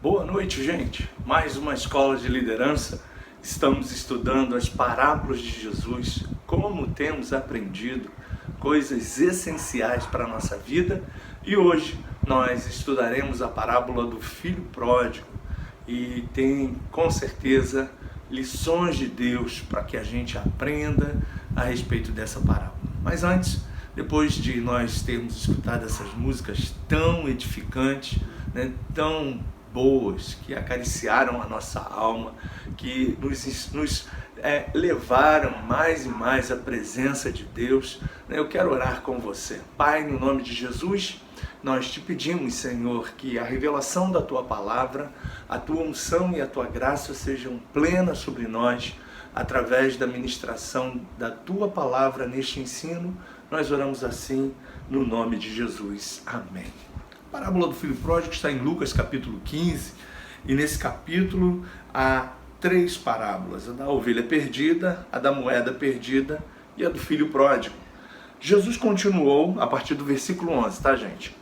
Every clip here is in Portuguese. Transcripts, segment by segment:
Boa noite, gente. Mais uma escola de liderança. Estamos estudando as parábolas de Jesus, como temos aprendido coisas essenciais para a nossa vida. E hoje nós estudaremos a parábola do filho pródigo e tem com certeza lições de Deus para que a gente aprenda a respeito dessa parábola. Mas antes, depois de nós termos escutado essas músicas tão edificantes, tão boas, que acariciaram a nossa alma, que nos levaram mais e mais à presença de Deus, eu quero orar com você. Pai, no nome de Jesus, nós te pedimos, Senhor, que a revelação da Tua palavra, a Tua unção e a Tua graça sejam plenas sobre nós, através da ministração da Tua palavra neste ensino. Nós oramos assim, no nome de Jesus. Amém. A parábola do filho pródigo está em Lucas capítulo 15, e nesse capítulo há três parábolas: a da ovelha perdida, a da moeda perdida e a do filho pródigo. Jesus continuou a partir do versículo 11, tá, gente?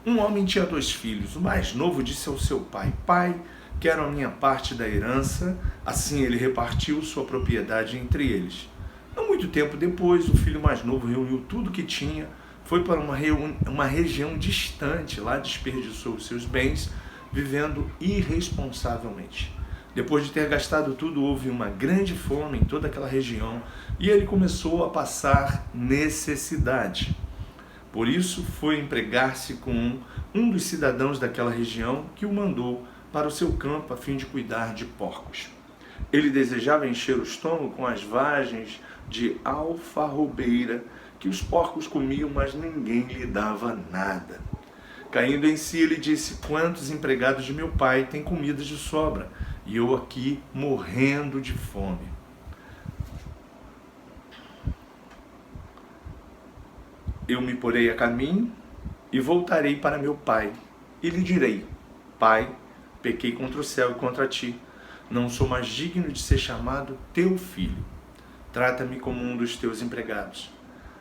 Um homem tinha dois filhos. O mais novo disse ao seu pai: Pai, quero a minha parte da herança. Assim ele repartiu sua propriedade entre eles. Não muito tempo depois, o filho mais novo reuniu tudo que tinha, foi para uma região distante, lá desperdiçou os seus bens, vivendo irresponsavelmente. Depois de ter gastado tudo, houve uma grande fome em toda aquela região e ele começou a passar necessidade. Por isso, foi empregar-se com um dos cidadãos daquela região, que o mandou para o seu campo a fim de cuidar de porcos. Ele desejava encher o estômago com as vagens de alfarrobeira que os porcos comiam, mas ninguém lhe dava nada. Caindo em si, ele disse: Quantos empregados de meu pai têm comida de sobra, e eu aqui morrendo de fome. Eu me porei a caminho e voltarei para meu pai, e lhe direi: Pai, pequei contra o céu e contra ti, não sou mais digno de ser chamado teu filho. Trata-me como um dos teus empregados.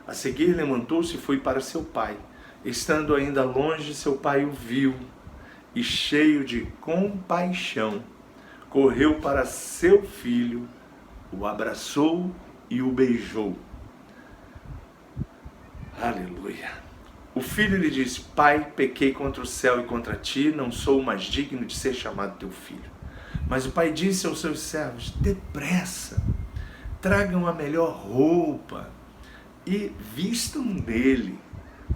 A seguir levantou-se e foi para seu pai. Estando ainda longe, seu pai o viu e, cheio de compaixão, correu para seu filho, o abraçou e o beijou. Aleluia! O filho lhe disse: Pai, pequei contra o céu e contra ti, não sou mais digno de ser chamado teu filho. Mas o pai disse aos seus servos: Depressa, tragam a melhor roupa e vistam nele,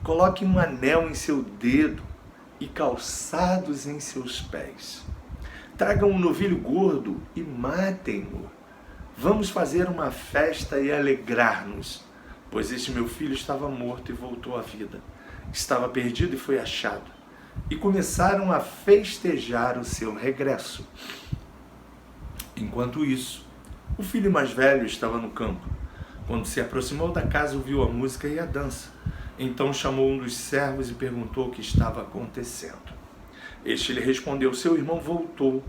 coloquem um anel em seu dedo e calçados em seus pés. Tragam um novilho gordo e matem-o. Vamos fazer uma festa e alegrar-nos, pois este meu filho estava morto e voltou à vida. Estava perdido e foi achado. E começaram a festejar o seu regresso. Enquanto isso, o filho mais velho estava no campo. Quando se aproximou da casa, ouviu a música e a dança. Então chamou um dos servos e perguntou o que estava acontecendo. Este lhe respondeu: Seu irmão voltou,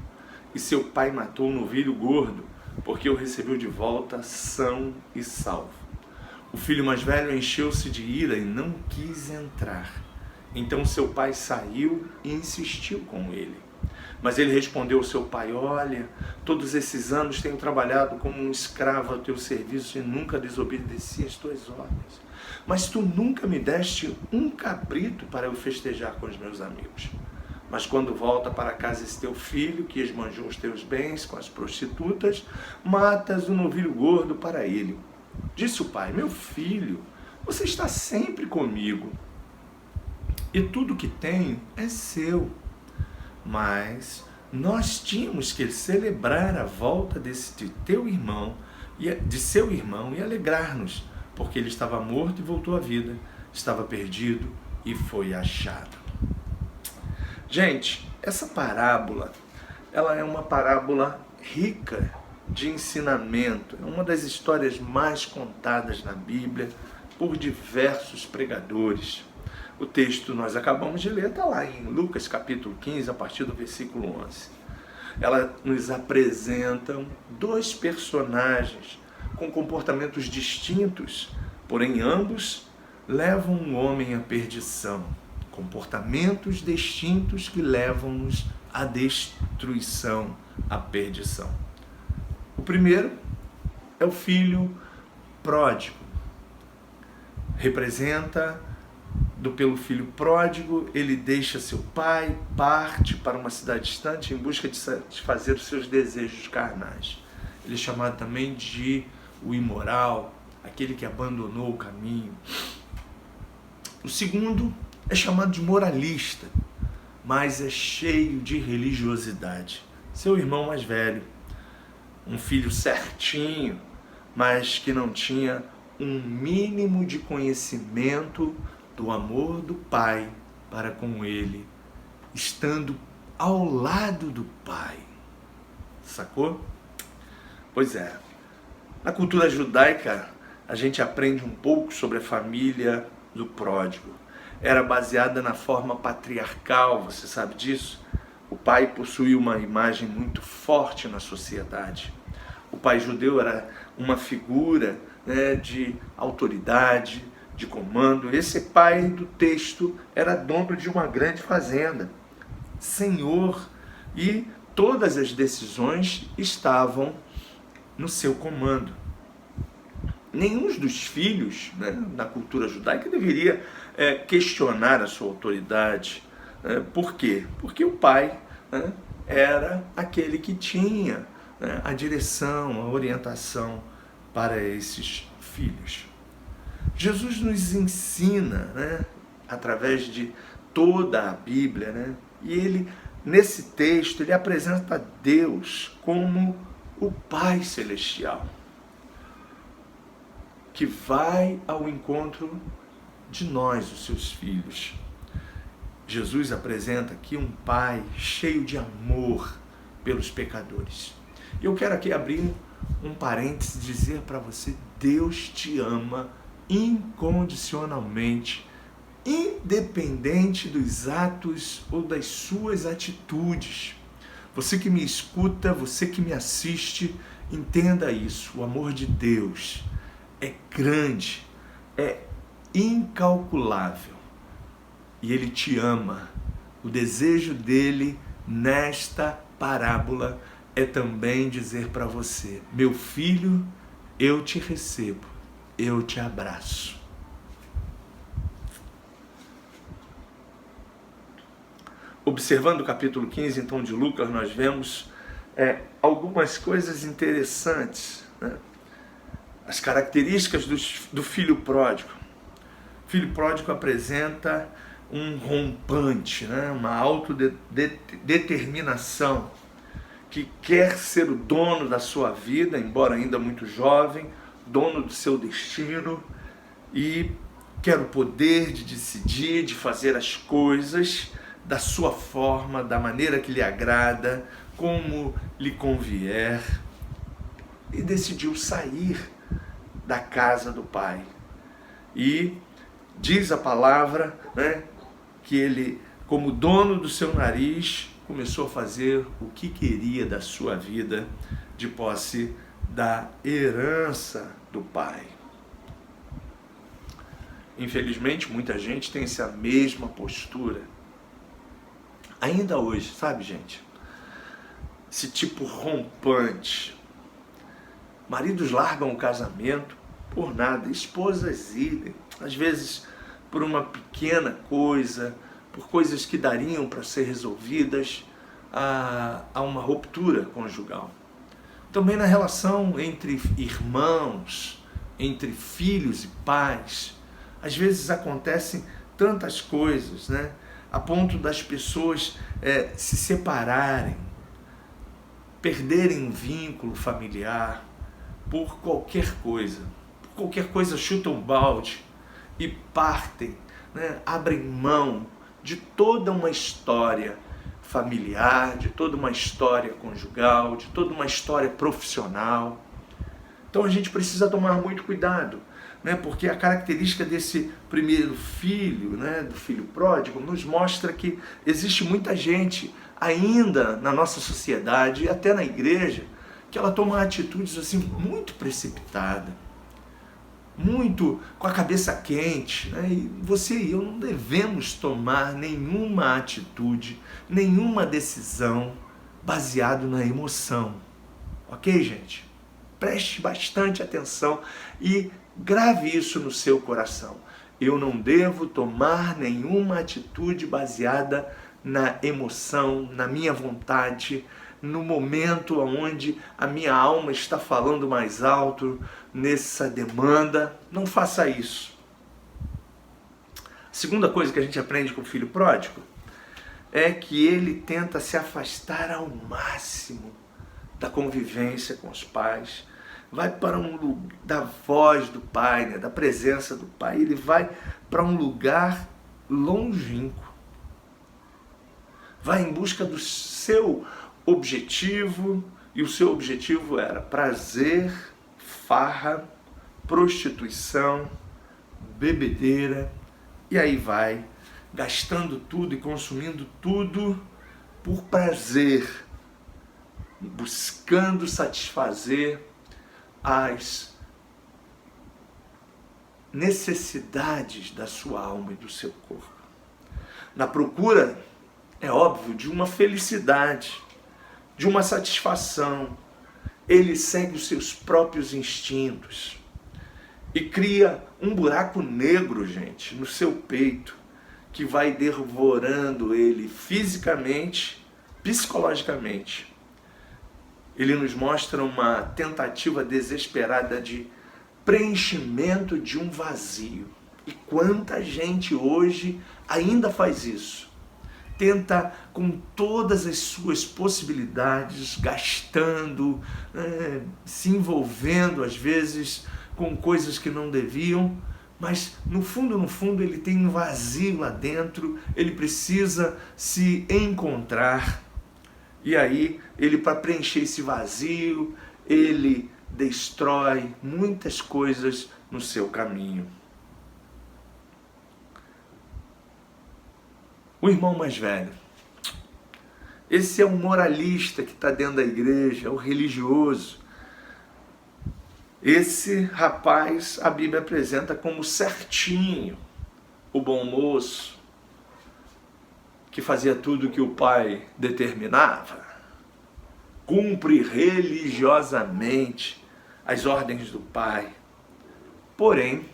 e seu pai matou um novilho gordo, porque o recebeu de volta são e salvo. O filho mais velho encheu-se de ira e não quis entrar. Então seu pai saiu e insistiu com ele. Mas ele respondeu ao seu pai: Olha, todos esses anos tenho trabalhado como um escravo ao teu serviço e nunca desobedeci às tuas ordens. Mas tu nunca me deste um cabrito para eu festejar com os meus amigos. Mas quando volta para casa esse teu filho, que esbanjou os teus bens com as prostitutas, matas um novilho gordo para ele. Disse o pai: Meu filho, você está sempre comigo, e tudo que tenho é seu. Mas nós tínhamos que celebrar a volta de seu irmão e alegrar-nos, porque ele estava morto e voltou à vida, estava perdido e foi achado. Gente, essa parábola, ela é uma parábola rica de ensinamento. É uma das histórias mais contadas na Bíblia por diversos pregadores. O texto nós acabamos de ler, está lá em Lucas capítulo 15, a partir do versículo 11. Ela nos apresenta dois personagens com comportamentos distintos, porém ambos levam o homem à perdição. Comportamentos distintos que levam-nos a destruição, a perdição. O primeiro é o filho pródigo. Representa pelo filho pródigo, ele deixa seu pai, parte para uma cidade distante em busca de satisfazer os seus desejos carnais. Ele é chamado também de o imoral, aquele que abandonou o caminho. O segundo é chamado de moralista, mas é cheio de religiosidade. Seu irmão mais velho, um filho certinho, mas que não tinha um mínimo de conhecimento do amor do pai para com ele, estando ao lado do pai. Sacou? Pois é. Na cultura judaica, a gente aprende um pouco sobre a família do pródigo. Era baseada na forma patriarcal, você sabe disso? O pai possuía uma imagem muito forte na sociedade. O pai judeu era uma figura, né, de autoridade, de comando. Esse pai do texto era dono de uma grande fazenda, senhor, e todas as decisões estavam no seu comando. Nenhum dos filhos, né, na cultura judaica deveria questionar a sua autoridade. Por quê? Porque o pai, né, era aquele que tinha, né, a direção, a orientação para esses filhos. Jesus nos ensina, né, através de toda a Bíblia, né, e ele, nesse texto, ele apresenta Deus como o Pai Celestial, que vai ao encontro de nós, os seus filhos. Jesus apresenta aqui um Pai cheio de amor pelos pecadores. Eu quero aqui abrir um parênteses e dizer para você: Deus te ama incondicionalmente, independente dos atos ou das suas atitudes. Você que me escuta, você que me assiste, entenda isso. O amor de Deus é grande, é incalculável, e Ele te ama. O desejo dele nesta parábola é também dizer para você: meu filho, eu te recebo, eu te abraço. Observando o capítulo 15, então, de Lucas, nós vemos algumas coisas interessantes, né? As características do filho pródigo. O filho pródigo apresenta um rompante, né? Uma autodeterminação, que quer ser o dono da sua vida, embora ainda muito jovem, dono do seu destino, e quer o poder de decidir, de fazer as coisas da sua forma, da maneira que lhe agrada, como lhe convier, e decidiu sair da casa do pai. E diz a palavra, né, que ele, como dono do seu nariz, começou a fazer o que queria da sua vida, de posse da herança do pai. Infelizmente, muita gente tem essa mesma postura ainda hoje, sabe, gente? Esse tipo rompante. Maridos largam o casamento por nada, esposas idem, às vezes por uma pequena coisa, por coisas que dariam para ser resolvidas, a uma ruptura conjugal. Também na relação entre irmãos, entre filhos e pais, às vezes acontecem tantas coisas, né? A ponto das pessoas se separarem, perderem um vínculo familiar por qualquer coisa. Por qualquer coisa chutam balde e partem, né? Abrem mão de toda uma história familiar, de toda uma história conjugal, de toda uma história profissional. Então a gente precisa tomar muito cuidado, né? Porque a característica desse primeiro filho, né, do filho pródigo, nos mostra que existe muita gente ainda na nossa sociedade e até na igreja que ela toma atitudes assim muito precipitadas. muito com a cabeça quente, né? E você e eu não devemos tomar nenhuma atitude, nenhuma decisão baseado na emoção. Ok, gente? Preste bastante atenção e grave isso no seu coração. Eu não devo tomar nenhuma atitude baseada na emoção, na minha vontade, no momento onde a minha alma está falando mais alto nessa demanda. Não faça isso. A segunda coisa que a gente aprende com o filho pródigo é que ele tenta se afastar ao máximo da convivência com os pais, vai para um lugar da voz do pai, né, da presença do pai, ele vai para um lugar longínquo, vai em busca do seu objetivo, e o seu objetivo era prazer, farra, prostituição, bebedeira, e aí vai, gastando tudo e consumindo tudo por prazer, buscando satisfazer as necessidades da sua alma e do seu corpo. Na procura, é óbvio, de uma felicidade, de uma satisfação. Ele segue os seus próprios instintos e cria um buraco negro, gente, no seu peito, que vai devorando ele fisicamente, psicologicamente. Ele nos mostra uma tentativa desesperada de preenchimento de um vazio. E quanta gente hoje ainda faz isso. Tenta com todas as suas possibilidades, gastando, se envolvendo às vezes com coisas que não deviam, mas no fundo ele tem um vazio lá dentro, ele precisa se encontrar. E aí, ele, para preencher esse vazio, ele destrói muitas coisas no seu caminho. O irmão mais velho. Esse é um moralista que está dentro da igreja, é o religioso. Esse rapaz, a Bíblia apresenta como certinho, o bom moço, que fazia tudo o que o pai determinava, cumpre religiosamente as ordens do pai. Porém,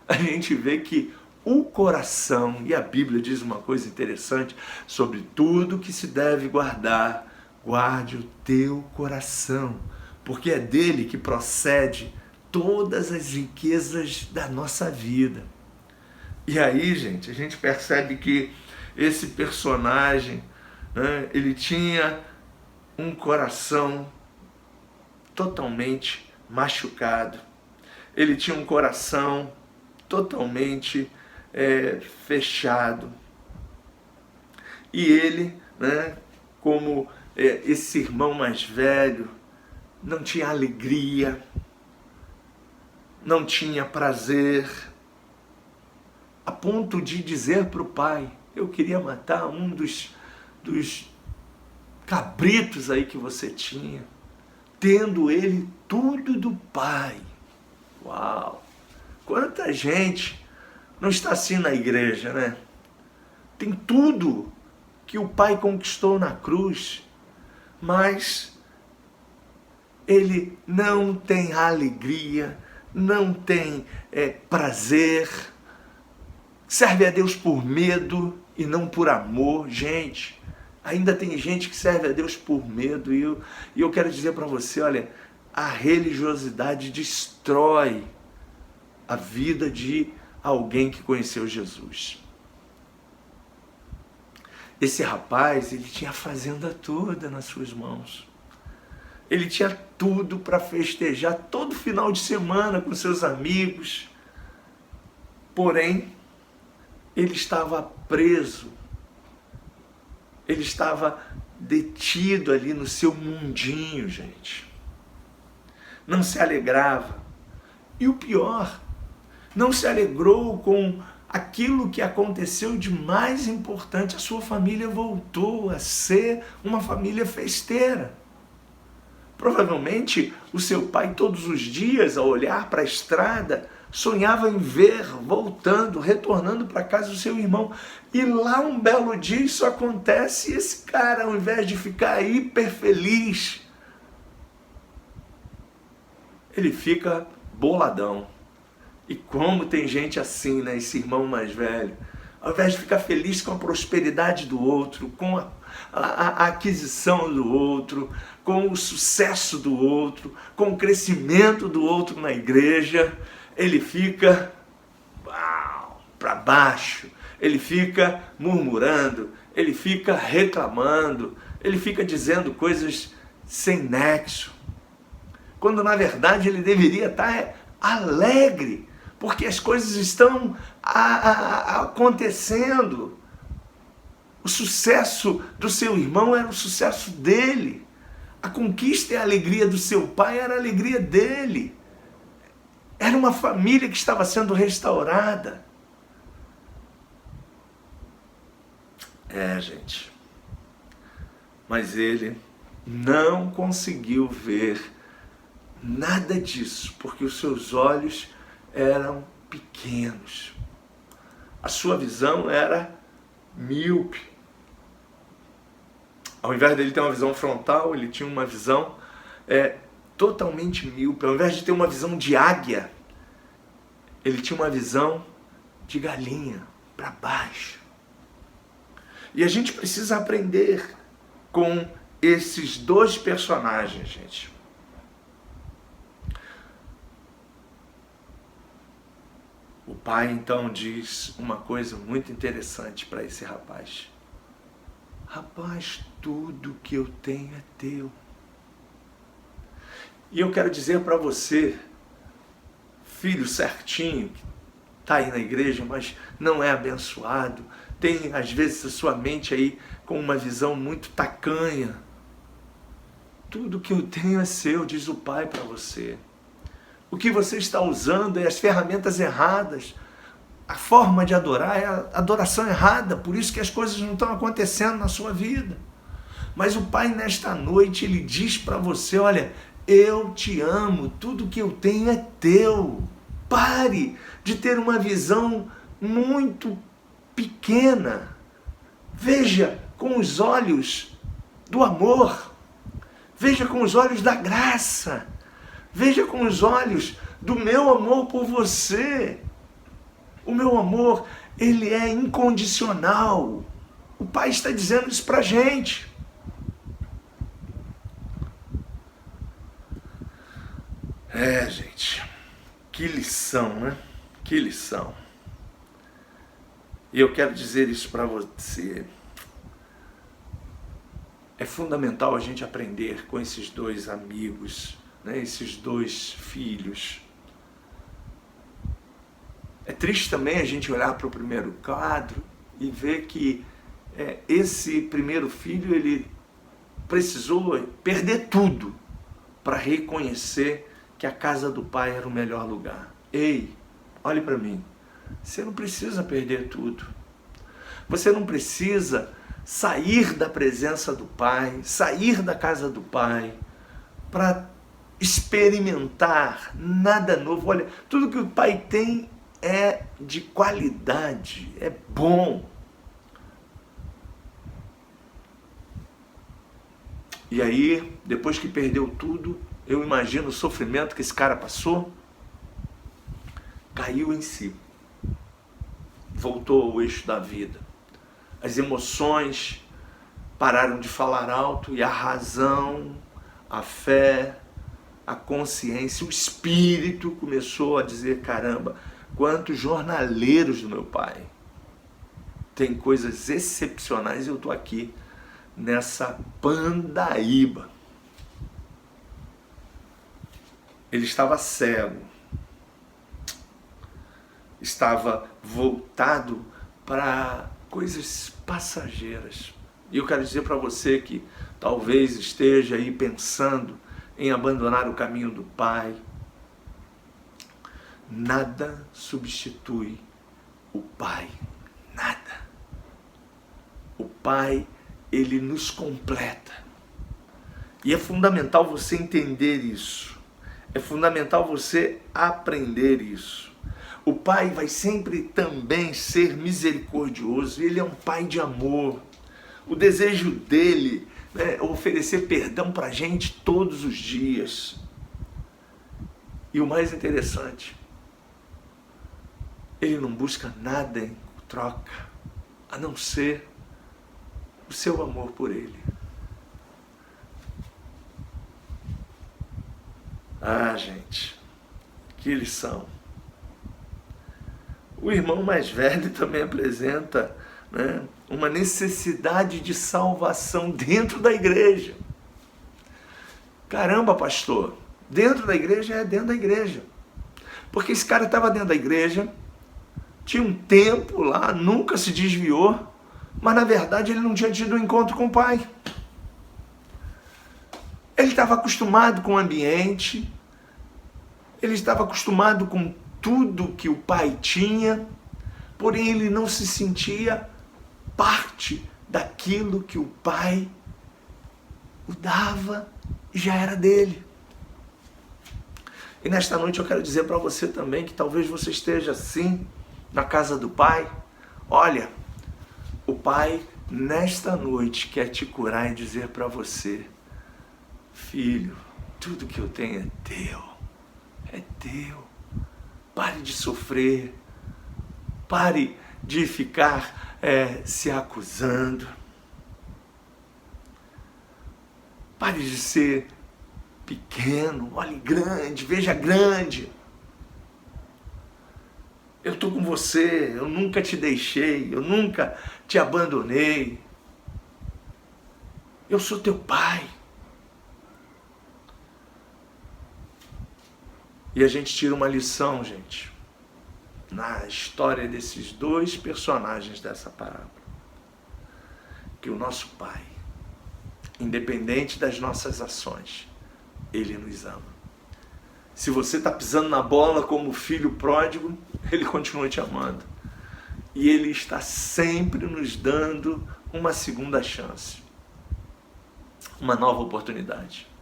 a gente vê que o coração, e a Bíblia diz uma coisa interessante, sobre tudo que se deve guardar, guarde o teu coração, porque é dele que procede todas as riquezas da nossa vida. E aí, gente, a gente percebe que esse personagem, né, ele tinha um coração totalmente machucado. Ele tinha um coração totalmente fechado. E ele, né, como esse irmão mais velho, não tinha alegria, não tinha prazer, a ponto de dizer para o pai: eu queria matar um dos cabritos aí que você tinha, tendo ele tudo do pai. Uau! Quanta gente não está assim na igreja, né? Tem tudo que o pai conquistou na cruz, mas ele não tem alegria, não tem prazer, serve a Deus por medo e não por amor. Gente, ainda tem gente que serve a Deus por medo, e eu quero dizer para você, olha, a religiosidade destrói a vida de alguém que conheceu Jesus. Esse rapaz, ele tinha a fazenda toda nas suas mãos. Ele tinha tudo para festejar todo final de semana com seus amigos. Porém, ele estava preso. Ele estava detido ali no seu mundinho, gente. Não se alegrava. E o pior, não se alegrou com aquilo que aconteceu de mais importante. A sua família voltou a ser uma família festeira. Provavelmente o seu pai todos os dias, ao olhar para a estrada, sonhava em ver, voltando, retornando para casa do seu irmão. E lá um belo dia isso acontece e esse cara, ao invés de ficar hiper feliz, ele fica boladão. E como tem gente assim, né? Esse irmão mais velho, ao invés de ficar feliz com a prosperidade do outro, com a aquisição do outro, com o sucesso do outro, com o crescimento do outro na igreja, ele fica para baixo, ele fica murmurando, ele fica reclamando, ele fica dizendo coisas sem nexo, quando na verdade ele deveria estar alegre, porque as coisas estão acontecendo. O sucesso do seu irmão era o sucesso dele. A conquista e a alegria do seu pai era a alegria dele. Era uma família que estava sendo restaurada. Gente. Mas ele não conseguiu ver nada disso, porque os seus olhos eram pequenos. A sua visão era míope. Ao invés dele ter uma visão frontal, ele tinha uma visão totalmente míope. Ao invés de ter uma visão de águia, ele tinha uma visão de galinha, para baixo. E a gente precisa aprender com esses dois personagens, gente. O pai então diz uma coisa muito interessante para esse rapaz. Rapaz, tudo que eu tenho é teu. E eu quero dizer para você, filho certinho, que está aí na igreja, mas não é abençoado, tem às vezes a sua mente aí com uma visão muito tacanha. Tudo que eu tenho é seu, diz o pai para você. O que você está usando é as ferramentas erradas. A forma de adorar é a adoração errada. Por isso que as coisas não estão acontecendo na sua vida. Mas o pai nesta noite, ele diz para você, olha, eu te amo, tudo que eu tenho é teu. Pare de ter uma visão muito pequena. Veja com os olhos do amor. Veja com os olhos da graça. Veja com os olhos do meu amor por você. O meu amor, ele é incondicional. O pai está dizendo isso pra gente. Gente, que lição, né? Que lição. E eu quero dizer isso para você. É fundamental a gente aprender com esses dois amigos, né? Esses dois filhos. É triste também a gente olhar para o primeiro quadro e ver que esse primeiro filho, ele precisou perder tudo para reconhecer que a casa do pai era o melhor lugar. Ei, olhe para mim, você não precisa perder tudo. Você não precisa sair da presença do pai, sair da casa do pai, para experimentar nada novo. Olha, tudo que o pai tem é de qualidade, é bom. E aí, depois que perdeu tudo, eu imagino o sofrimento que esse cara passou, caiu em si, voltou ao eixo da vida. As emoções pararam de falar alto e a razão, a fé, a consciência, o espírito começou a dizer, caramba, quantos jornaleiros do meu pai. Tem coisas excepcionais e eu estou aqui nessa pandaíba. Ele estava cego. Estava voltado para coisas passageiras. E eu quero dizer para você que talvez esteja aí pensando em abandonar o caminho do Pai. Nada substitui o Pai. Nada. O Pai, ele nos completa. E é fundamental você entender isso. É fundamental você aprender isso. O pai vai sempre também ser misericordioso. Ele é um pai de amor. O desejo dele é oferecer perdão para a gente todos os dias. E o mais interessante, ele não busca nada em troca, a não ser o seu amor por ele. Ah, gente, que lição. O irmão mais velho também apresenta, né, uma necessidade de salvação dentro da igreja. Caramba, pastor, dentro da igreja é dentro da igreja. Porque esse cara estava dentro da igreja, tinha um tempo lá, nunca se desviou, mas na verdade ele não tinha tido um encontro com o pai. Ele estava acostumado com o ambiente, ele estava acostumado com tudo que o pai tinha, porém ele não se sentia parte daquilo que o pai o dava e já era dele. E nesta noite eu quero dizer para você também que talvez você esteja assim, na casa do pai. Olha, o pai nesta noite quer te curar e dizer para você: filho, tudo que eu tenho é teu, é teu. Pare de sofrer, pare de ficar se acusando, pare de ser pequeno, olhe grande, veja grande. Eu estou com você, eu nunca te deixei, eu nunca te abandonei. Eu sou teu pai. E a gente tira uma lição, gente, na história desses dois personagens dessa parábola. Que o nosso pai, independente das nossas ações, ele nos ama. Se você está pisando na bola como filho pródigo, ele continua te amando. E ele está sempre nos dando uma segunda chance, uma nova oportunidade.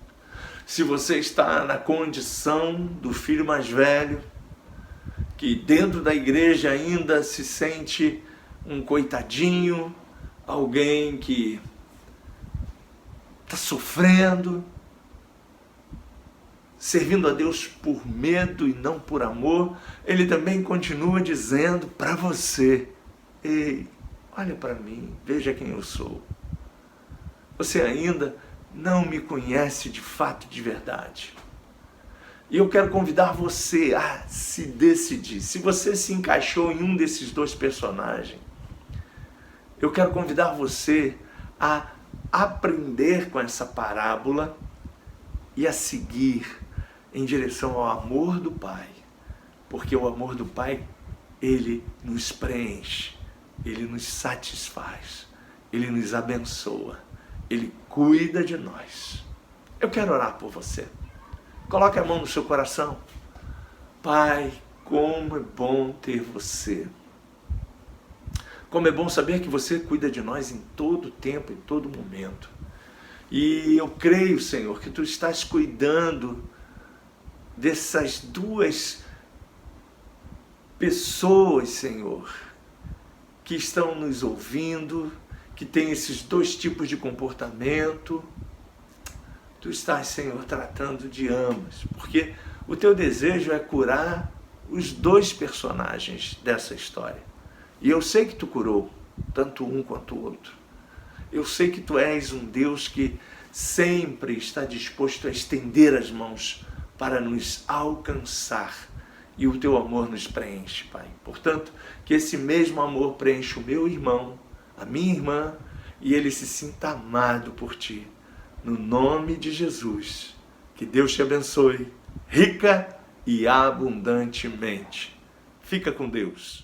Se você está na condição do filho mais velho, que dentro da igreja ainda se sente um coitadinho, alguém que está sofrendo, servindo a Deus por medo e não por amor, ele também continua dizendo para você: ei, olha para mim, veja quem eu sou. Você ainda não me conhece de fato, de verdade. E eu quero convidar você a se decidir. Se você se encaixou em um desses dois personagens, eu quero convidar você a aprender com essa parábola e a seguir em direção ao amor do Pai. Porque o amor do Pai, ele nos preenche, ele nos satisfaz, ele nos abençoa, ele cuida de nós. Eu quero orar por você. Coloque a mão no seu coração. Pai, como é bom ter você. Como é bom saber que você cuida de nós em todo tempo, em todo momento. E eu creio, Senhor, que Tu estás cuidando dessas duas pessoas, Senhor, que estão nos ouvindo, que têm esses dois tipos de comportamento. Tu estás, Senhor, tratando de ambas, porque o Teu desejo é curar os dois personagens dessa história. E eu sei que Tu curou, tanto um quanto o outro. Eu sei que Tu és um Deus que sempre está disposto a estender as mãos para nos alcançar. E o Teu amor nos preenche, Pai. Portanto, que esse mesmo amor preencha o meu irmão, a minha irmã, e ele se sinta amado por Ti. No nome de Jesus, que Deus te abençoe, rica e abundantemente. Fica com Deus.